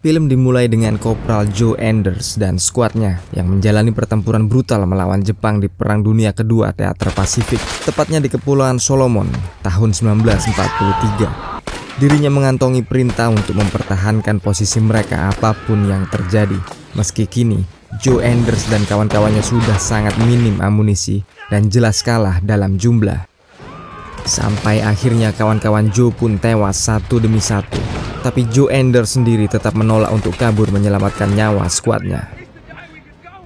Film dimulai dengan Kopral Joe Anders dan skuadnya yang menjalani pertempuran brutal melawan Jepang di Perang Dunia Kedua Teater Pasifik, tepatnya di Kepulauan Solomon tahun 1943. Dirinya mengantongi perintah untuk mempertahankan posisi mereka apapun yang terjadi. Meski kini, Joe Anders dan kawan-kawannya sudah sangat minim amunisi dan jelas kalah dalam jumlah. Sampai akhirnya kawan-kawan Joe pun tewas satu demi satu. Tapi Joe Anders sendiri tetap menolak untuk kabur menyelamatkan nyawa skuadnya.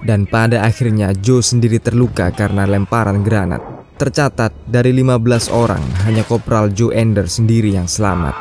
Dan pada akhirnya Joe sendiri terluka karena lemparan granat. Tercatat dari 15 orang, hanya Kopral Joe Anders sendiri yang selamat.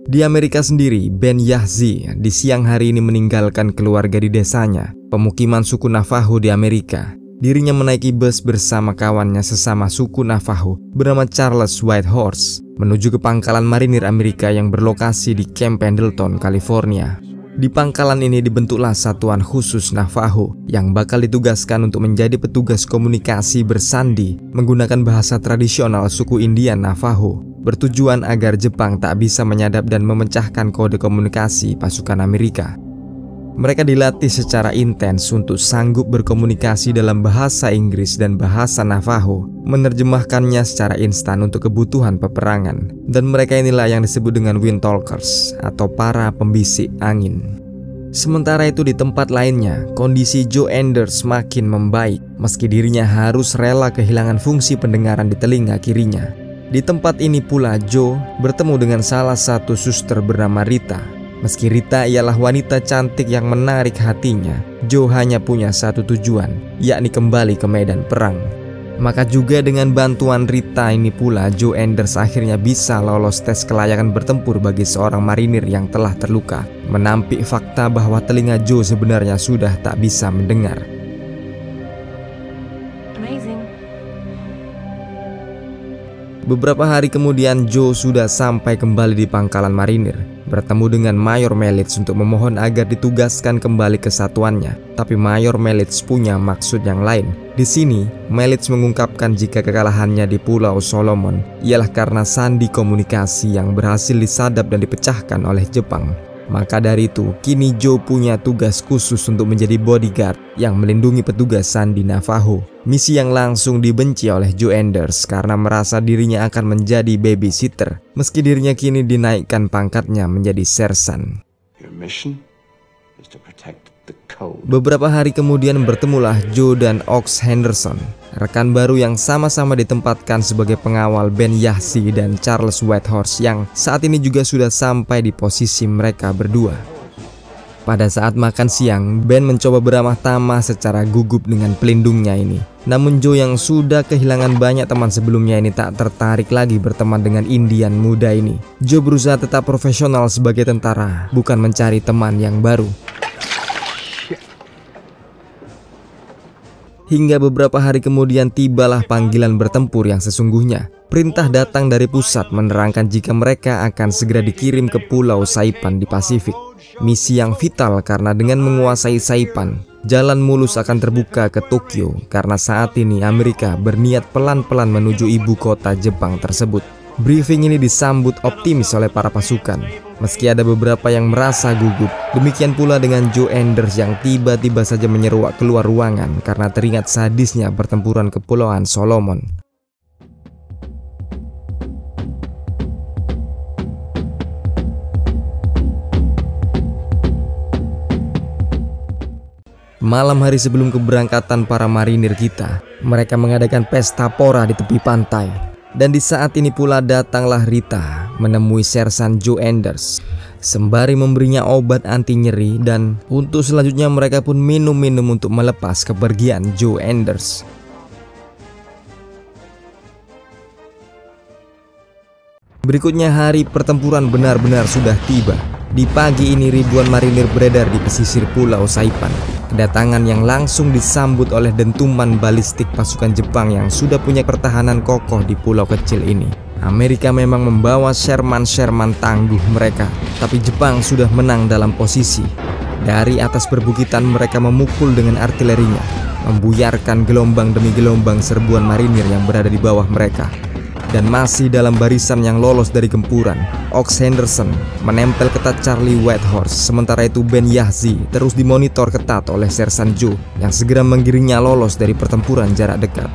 Di Amerika sendiri, Ben Yahzi di siang hari ini meninggalkan keluarga di desanya, pemukiman suku Navajo di Amerika. Dirinya menaiki bus bersama kawannya sesama suku Navajo bernama Charles Whitehorse menuju ke pangkalan marinir Amerika yang berlokasi di Camp Pendleton, California. Di pangkalan ini dibentuklah satuan khusus Navajo yang bakal ditugaskan untuk menjadi petugas komunikasi bersandi menggunakan bahasa tradisional suku Indian Navajo, bertujuan agar Jepang tak bisa menyadap dan memecahkan kode komunikasi pasukan Amerika. Mereka dilatih secara intens untuk sanggup berkomunikasi dalam bahasa Inggris dan bahasa Navajo, menerjemahkannya secara instan untuk kebutuhan peperangan. Dan mereka inilah yang disebut dengan wind talkers atau para pembisik angin. Sementara itu di tempat lainnya, kondisi Joe Anders semakin membaik meski dirinya harus rela kehilangan fungsi pendengaran di telinga kirinya. Di tempat ini pula Joe bertemu dengan salah satu suster bernama Rita. Meski Rita ialah wanita cantik yang menarik hatinya, Joe hanya punya satu tujuan, yakni kembali ke medan perang. Maka juga dengan bantuan Rita ini pula Joe Anders akhirnya bisa lolos tes kelayakan bertempur bagi seorang marinir yang telah terluka, menampik fakta bahwa telinga Joe sebenarnya sudah tak bisa mendengar. Beberapa hari kemudian Joe sudah sampai kembali di pangkalan marinir, bertemu dengan Mayor Melitz untuk memohon agar ditugaskan kembali ke satuannya. Tapi Mayor Melitz punya maksud yang lain. Di sini, Melitz mengungkapkan jika kekalahannya di Pulau Solomon ialah karena sandi komunikasi yang berhasil disadap dan dipecahkan oleh Jepang. Maka dari itu, kini Joe punya tugas khusus untuk menjadi bodyguard yang melindungi petugas sandi Navajo. Misi yang langsung dibenci oleh Joe Anders karena merasa dirinya akan menjadi babysitter, meski dirinya kini dinaikkan pangkatnya menjadi sersan. Beberapa hari kemudian bertemulah Joe dan Ox Henderson, rekan baru yang sama-sama ditempatkan sebagai pengawal Ben Yahzi dan Charles Whitehorse yang saat ini juga sudah sampai di posisi mereka berdua. Pada saat makan siang, Ben mencoba beramah tamah secara gugup dengan pelindungnya ini. Namun Joe yang sudah kehilangan banyak teman sebelumnya ini tak tertarik lagi berteman dengan Indian muda ini. Joe berusaha tetap profesional sebagai tentara, bukan mencari teman yang baru. Hingga beberapa hari kemudian tibalah panggilan bertempur yang sesungguhnya. Perintah datang dari pusat menerangkan jika mereka akan segera dikirim ke Pulau Saipan di Pasifik. Misi yang vital karena dengan menguasai Saipan, jalan mulus akan terbuka ke Tokyo karena saat ini Amerika berniat pelan-pelan menuju ibu kota Jepang tersebut. Briefing ini disambut optimis oleh para pasukan, meski ada beberapa yang merasa gugup. Demikian pula dengan Joe Anders yang tiba-tiba saja menyeruak keluar ruangan karena teringat sadisnya pertempuran Kepulauan Solomon. Malam hari sebelum keberangkatan para marinir kita, mereka mengadakan pesta pora di tepi pantai. Dan di saat ini pula datanglah Rita menemui sersan Joe Anders, sembari memberinya obat anti nyeri, dan untuk selanjutnya mereka pun minum-minum untuk melepas kepergian Joe Anders. Berikutnya hari pertempuran benar-benar sudah tiba. Di pagi ini ribuan marinir beredar di pesisir Pulau Saipan. Kedatangan yang langsung disambut oleh dentuman balistik pasukan Jepang yang sudah punya pertahanan kokoh di pulau kecil ini. Amerika memang membawa Sherman tangguh mereka, tapi Jepang sudah menang dalam posisi. Dari atas perbukitan mereka memukul dengan artilerinya, membuyarkan gelombang demi gelombang serbuan marinir yang berada di bawah mereka. Dan masih dalam barisan yang lolos dari gempuran, Ox Henderson menempel ketat Charlie Whitehorse. Sementara itu Ben Yahzi terus dimonitor ketat oleh Sersan Joe yang segera menggiringnya lolos dari pertempuran jarak dekat.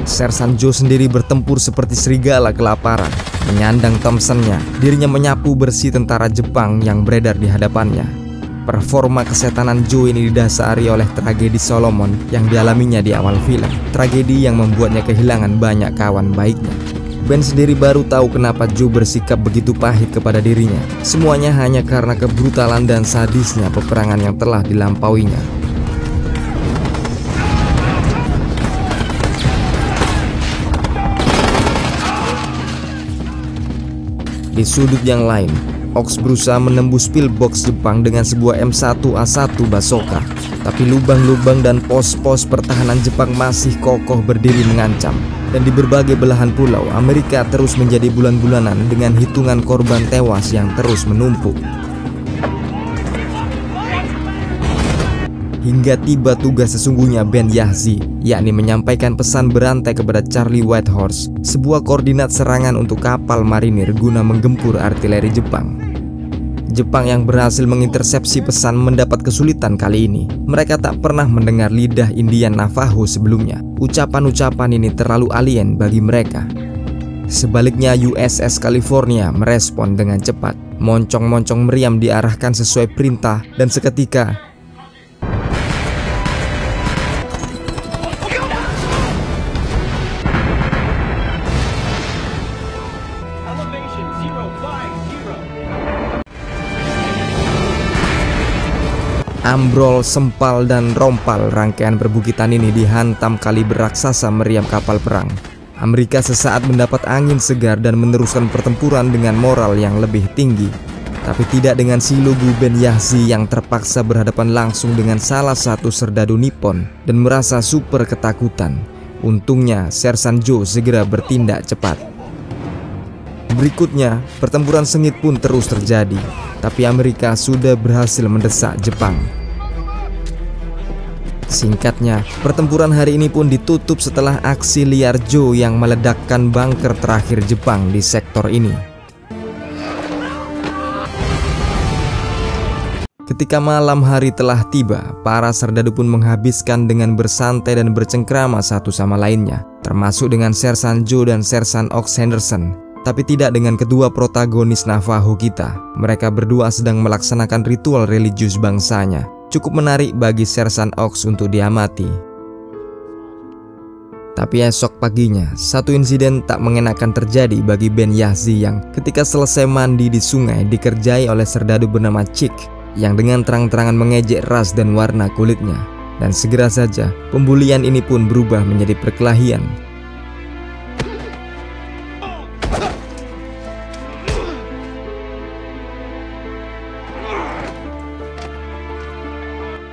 Sersan Joe sendiri bertempur seperti serigala kelaparan, menyandang Thompson-nya. Dirinya menyapu bersih tentara Jepang yang beredar di hadapannya. Performa kesetanan Joe ini didasari oleh tragedi Solomon yang dialaminya di awal film. Tragedi yang membuatnya kehilangan banyak kawan baiknya. Ben sendiri baru tahu kenapa Joe bersikap begitu pahit kepada dirinya. Semuanya hanya karena kebrutalan dan sadisnya peperangan yang telah dilampauinya. Di sudut yang lain, Ox berusaha menembus pillbox Jepang dengan sebuah M1A1 bazooka. Tapi lubang-lubang dan pos-pos pertahanan Jepang masih kokoh berdiri mengancam. Dan di berbagai belahan pulau, Amerika terus menjadi bulan-bulanan dengan hitungan korban tewas yang terus menumpuk. Hingga tiba tugas sesungguhnya Ben Yahzi, yakni menyampaikan pesan berantai kepada Charlie Whitehorse, sebuah koordinat serangan untuk kapal marinir guna menggempur artileri Jepang. Jepang yang berhasil mengintersepsi pesan mendapat kesulitan kali ini. Mereka tak pernah mendengar lidah Indian Navajo sebelumnya. Ucapan-ucapan ini terlalu alien bagi mereka. Sebaliknya USS California merespon dengan cepat. Moncong-moncong meriam diarahkan sesuai perintah dan seketika ambrol, sempal, dan rompal rangkaian perbukitan ini dihantam kaliber raksasa meriam kapal perang. Amerika sesaat mendapat angin segar dan meneruskan pertempuran dengan moral yang lebih tinggi. Tapi tidak dengan si lugu Ben Yahzi yang terpaksa berhadapan langsung dengan salah satu serdadu Nippon dan merasa super ketakutan. Untungnya Sersan Joe segera bertindak cepat. Berikutnya, pertempuran sengit pun terus terjadi. Tapi Amerika sudah berhasil mendesak Jepang. Singkatnya, pertempuran hari ini pun ditutup setelah aksi liar Joe yang meledakkan bunker terakhir Jepang di sektor ini. Ketika malam hari telah tiba, para serdadu pun menghabiskan dengan bersantai dan bercengkrama satu sama lainnya, termasuk dengan Sersan Joe dan Sersan Ox Henderson. Tapi tidak dengan kedua protagonis Navajo kita. Mereka berdua sedang melaksanakan ritual religius bangsanya. Cukup menarik bagi Sersan Ox untuk diamati. Tapi esok paginya, satu insiden tak mengenakan terjadi bagi Ben Yahzi yang ketika selesai mandi di sungai dikerjai oleh serdadu bernama Chick yang dengan terang-terangan mengejek ras dan warna kulitnya. Dan segera saja, pembulian ini pun berubah menjadi perkelahian.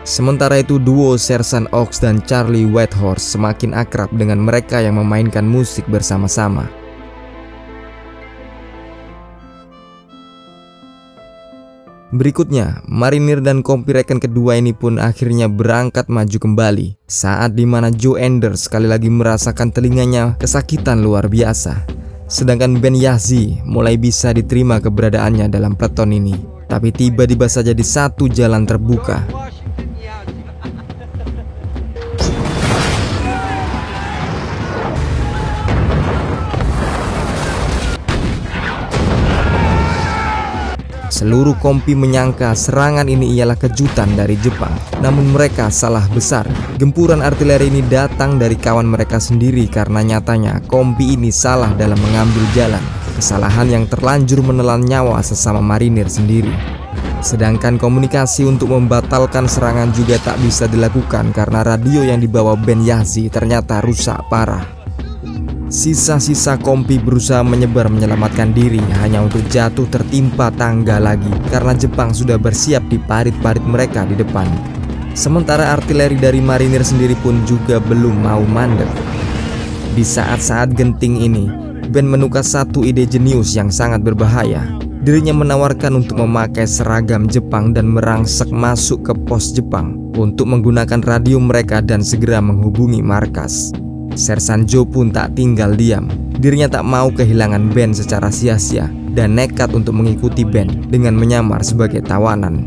Sementara itu duo Sersan Ox dan Charlie Whitehorse semakin akrab dengan mereka yang memainkan musik bersama-sama. Berikutnya, marinir dan kompi reken kedua ini pun akhirnya berangkat maju kembali. Saat dimana Joe Enders sekali lagi merasakan telinganya kesakitan luar biasa. Sedangkan Ben Yahzi mulai bisa diterima keberadaannya dalam peleton ini. Tapi tiba-tiba saja di satu jalan terbuka, seluruh kompi menyangka serangan ini ialah kejutan dari Jepang. Namun mereka salah besar. Gempuran artileri ini datang dari kawan mereka sendiri karena nyatanya kompi ini salah dalam mengambil jalan. Kesalahan yang terlanjur menelan nyawa sesama marinir sendiri. Sedangkan komunikasi untuk membatalkan serangan juga tak bisa dilakukan karena radio yang dibawa Ben Yahzi ternyata rusak parah. Sisa-sisa kompi berusaha menyebar menyelamatkan diri hanya untuk jatuh tertimpa tangga lagi karena Jepang sudah bersiap di parit-parit mereka di depan. Sementara artileri dari marinir sendiri pun juga belum mau mandek. Di saat-saat genting ini, Ben menukar satu ide jenius yang sangat berbahaya. dirinya menawarkan untuk memakai seragam Jepang dan merangsek masuk ke pos Jepang untuk menggunakan radio mereka dan segera menghubungi markas. Sersan Joe pun tak tinggal diam. Dirinya tak mau kehilangan Ben secara sia-sia dan nekat untuk mengikuti Ben dengan menyamar sebagai tawanan.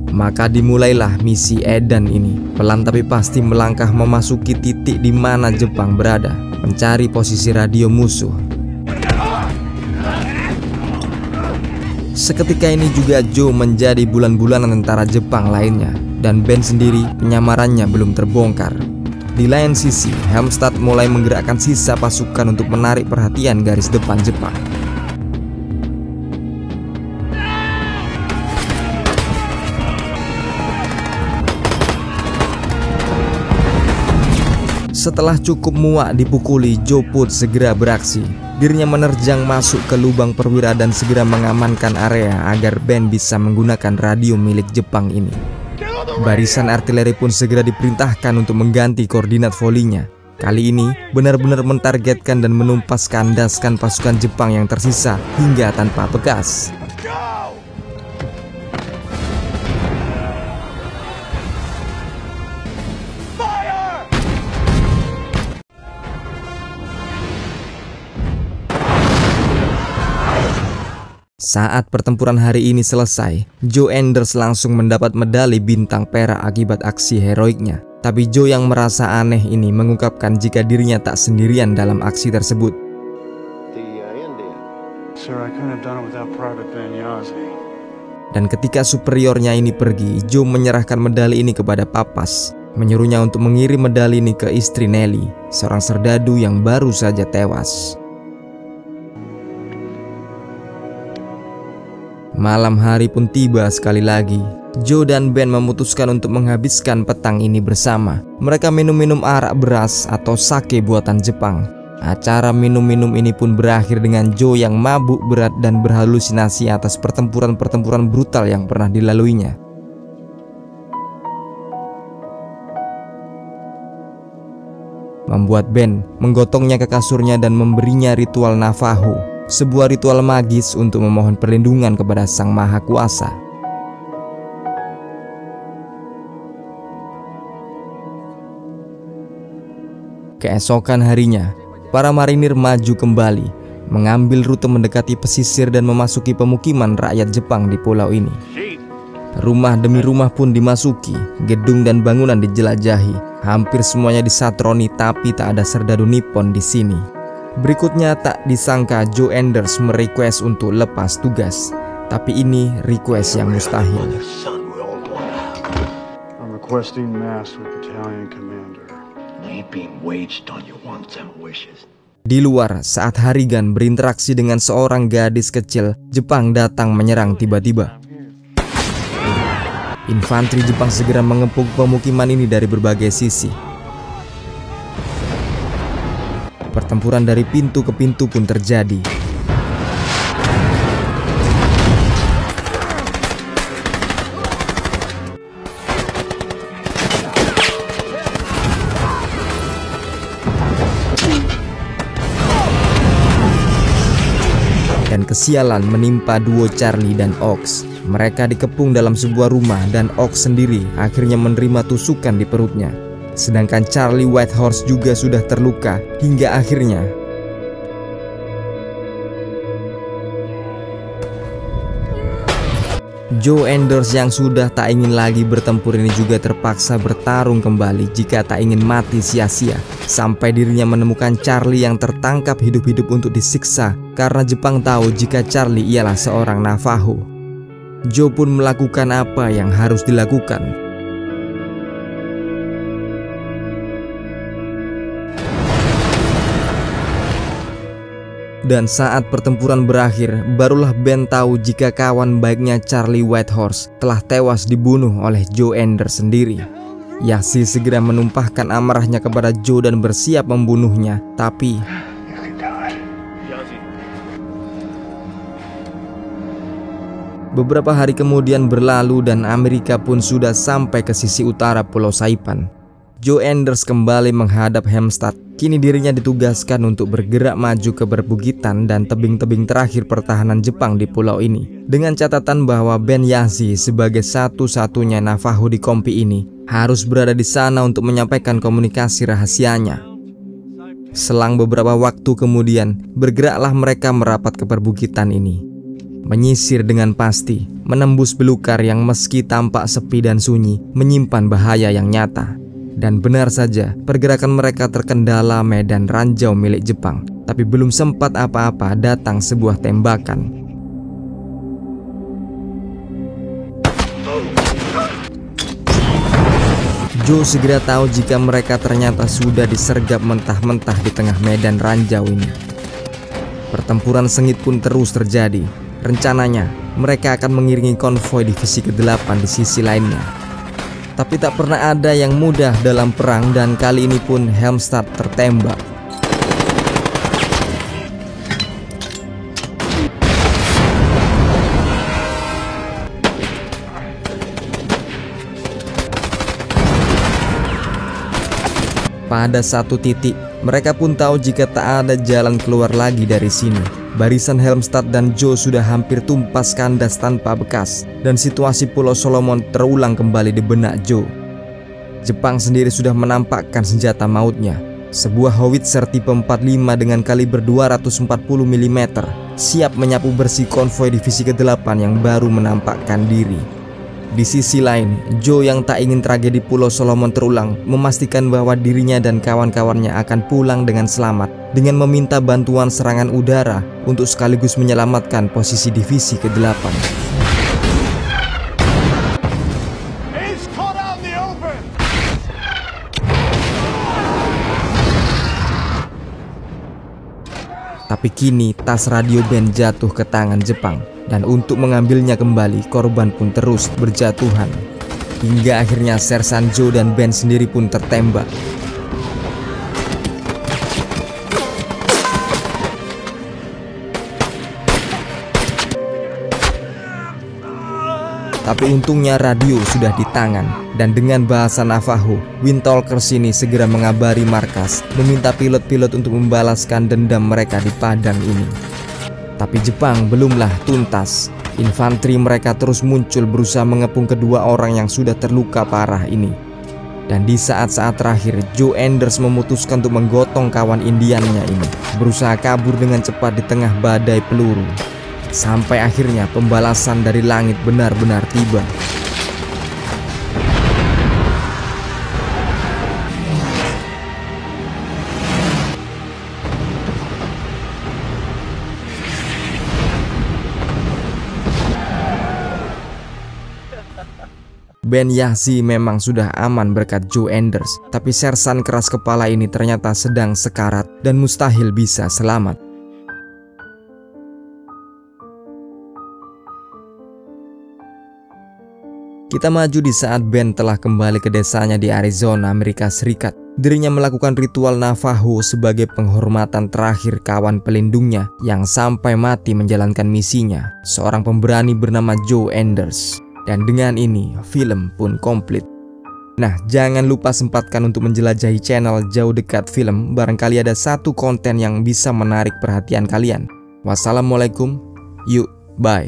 Maka dimulailah misi Edan ini. Pelan tapi pasti melangkah memasuki titik di mana Jepang berada, mencari posisi radio musuh. Seketika ini juga Joe menjadi bulan-bulanan tentara Jepang lainnya, dan Ben sendiri penyamarannya belum terbongkar. Di lain sisi, Helmstadt mulai menggerakkan sisa pasukan untuk menarik perhatian garis depan Jepang. Setelah cukup muak dipukuli, Joe pun segera beraksi. Dirinya menerjang masuk ke lubang perwira dan segera mengamankan area agar Ben bisa menggunakan radio milik Jepang ini. Barisan artileri pun segera diperintahkan untuk mengganti koordinat volinya. Kali ini benar-benar mentargetkan dan menumpas kandaskan pasukan Jepang yang tersisa hingga tanpa bekas. Saat pertempuran hari ini selesai, Joe Enders langsung mendapat medali bintang perak akibat aksi heroiknya. Tapi Joe yang merasa aneh ini mengungkapkan jika dirinya tak sendirian dalam aksi tersebut. Dan ketika superiornya ini pergi, Joe menyerahkan medali ini kepada Papas, menyuruhnya untuk mengirim medali ini ke istri Nelly, seorang serdadu yang baru saja tewas. Malam hari pun tiba sekali lagi. Joe dan Ben memutuskan untuk menghabiskan petang ini bersama. Mereka minum-minum arak beras atau sake buatan Jepang. Acara minum-minum ini pun berakhir dengan Joe yang mabuk berat dan berhalusinasi atas pertempuran-pertempuran brutal yang pernah dilaluinya. Membuat Ben menggotongnya ke kasurnya dan memberinya ritual Navajo, sebuah ritual magis untuk memohon perlindungan kepada Sang Maha Kuasa. Keesokan harinya, para marinir maju kembali, mengambil rute mendekati pesisir dan memasuki pemukiman rakyat Jepang di pulau ini. Rumah demi rumah pun dimasuki, gedung dan bangunan dijelajahi. Hampir semuanya disatroni, tapi tak ada serdadu Nippon di sini. Berikutnya tak disangka Joe Enders merequest untuk lepas tugas, tapi ini request yang mustahil. Di luar, saat Harrigan berinteraksi dengan seorang gadis kecil, Jepang datang menyerang tiba-tiba. Infanteri Jepang segera mengepung pemukiman ini dari berbagai sisi. Pertempuran dari pintu ke pintu pun terjadi. Dan kesialan menimpa duo Charlie dan Ox. Mereka dikepung dalam sebuah rumah dan Ox sendiri akhirnya menerima tusukan di perutnya. Sedangkan Charlie Whitehorse juga sudah terluka hingga akhirnya Joe Enders yang sudah tak ingin lagi bertempur ini juga terpaksa bertarung kembali jika tak ingin mati sia-sia, sampai dirinya menemukan Charlie yang tertangkap hidup-hidup untuk disiksa karena Jepang tahu jika Charlie ialah seorang Navajo. Joe pun melakukan apa yang harus dilakukan. Dan saat pertempuran berakhir, barulah Ben tahu jika kawan baiknya Charlie Whitehorse telah tewas dibunuh oleh Joe Enders sendiri. Yasi segera menumpahkan amarahnya kepada Joe dan bersiap membunuhnya, tapi beberapa hari kemudian berlalu dan Amerika pun sudah sampai ke sisi utara Pulau Saipan. Joe Anders kembali menghadap Helmstad. Kini dirinya ditugaskan untuk bergerak maju ke perbukitan dan tebing-tebing terakhir pertahanan Jepang di pulau ini. Dengan catatan bahwa Ben Yahzee sebagai satu-satunya Navajo di kompi ini harus berada di sana untuk menyampaikan komunikasi rahasianya. Selang beberapa waktu kemudian, bergeraklah mereka merapat ke perbukitan ini. Menyisir dengan pasti, menembus belukar yang meski tampak sepi dan sunyi, menyimpan bahaya yang nyata. Dan benar saja, pergerakan mereka terkendala medan ranjau milik Jepang. Tapi belum sempat apa-apa, datang sebuah tembakan. Joe segera tahu jika mereka ternyata sudah disergap mentah-mentah di tengah medan ranjau ini. Pertempuran sengit pun terus terjadi. Rencananya, mereka akan mengiringi konvoi divisi ke-8 di sisi lainnya. Tapi tak pernah ada yang mudah dalam perang dan kali ini pun Helmstad tertembak. Pada satu titik, mereka pun tahu jika tak ada jalan keluar lagi dari sini. Barisan Helmstad dan Joe sudah hampir tumpas kandas tanpa bekas, dan situasi Pulau Solomon terulang kembali di benak Joe. Jepang sendiri sudah menampakkan senjata mautnya, sebuah howitzer tipe 45 dengan kaliber 240 mm, siap menyapu bersih konvoi divisi ke-8 yang baru menampakkan diri. Di sisi lain, Joe yang tak ingin tragedi Pulau Solomon terulang, memastikan bahwa dirinya dan kawan-kawannya akan pulang dengan selamat dengan meminta bantuan serangan udara untuk sekaligus menyelamatkan posisi divisi ke-8. Tapi kini tas radio Ben jatuh ke tangan Jepang. Dan untuk mengambilnya kembali, korban pun terus berjatuhan. Hingga akhirnya Sersan Joe dan Ben sendiri pun tertembak. Tapi untungnya radio sudah di tangan. Dan dengan bahasa Navajo, Windtalkers ini segera mengabari markas, meminta pilot-pilot untuk membalaskan dendam mereka di padang ini. Tapi Jepang belumlah tuntas. Infanteri mereka terus muncul berusaha mengepung kedua orang yang sudah terluka parah ini. Dan di saat-saat terakhir, Joe Anders memutuskan untuk menggotong kawan Indiannya ini, berusaha kabur dengan cepat di tengah badai peluru. Sampai akhirnya pembalasan dari langit benar-benar tiba. Ben Yahzee memang sudah aman berkat Joe Anders, tapi sersan keras kepala ini ternyata sedang sekarat dan mustahil bisa selamat. Kita maju di saat Ben telah kembali ke desanya di Arizona, Amerika Serikat. Dirinya melakukan ritual Navajo sebagai penghormatan terakhir kawan pelindungnya yang sampai mati menjalankan misinya, seorang pemberani bernama Joe Anders. Dan dengan ini, film pun komplit. Nah, jangan lupa sempatkan untuk menjelajahi channel Jauh Dekat Film. Barangkali ada satu konten yang bisa menarik perhatian kalian. Wassalamualaikum, yuk, bye.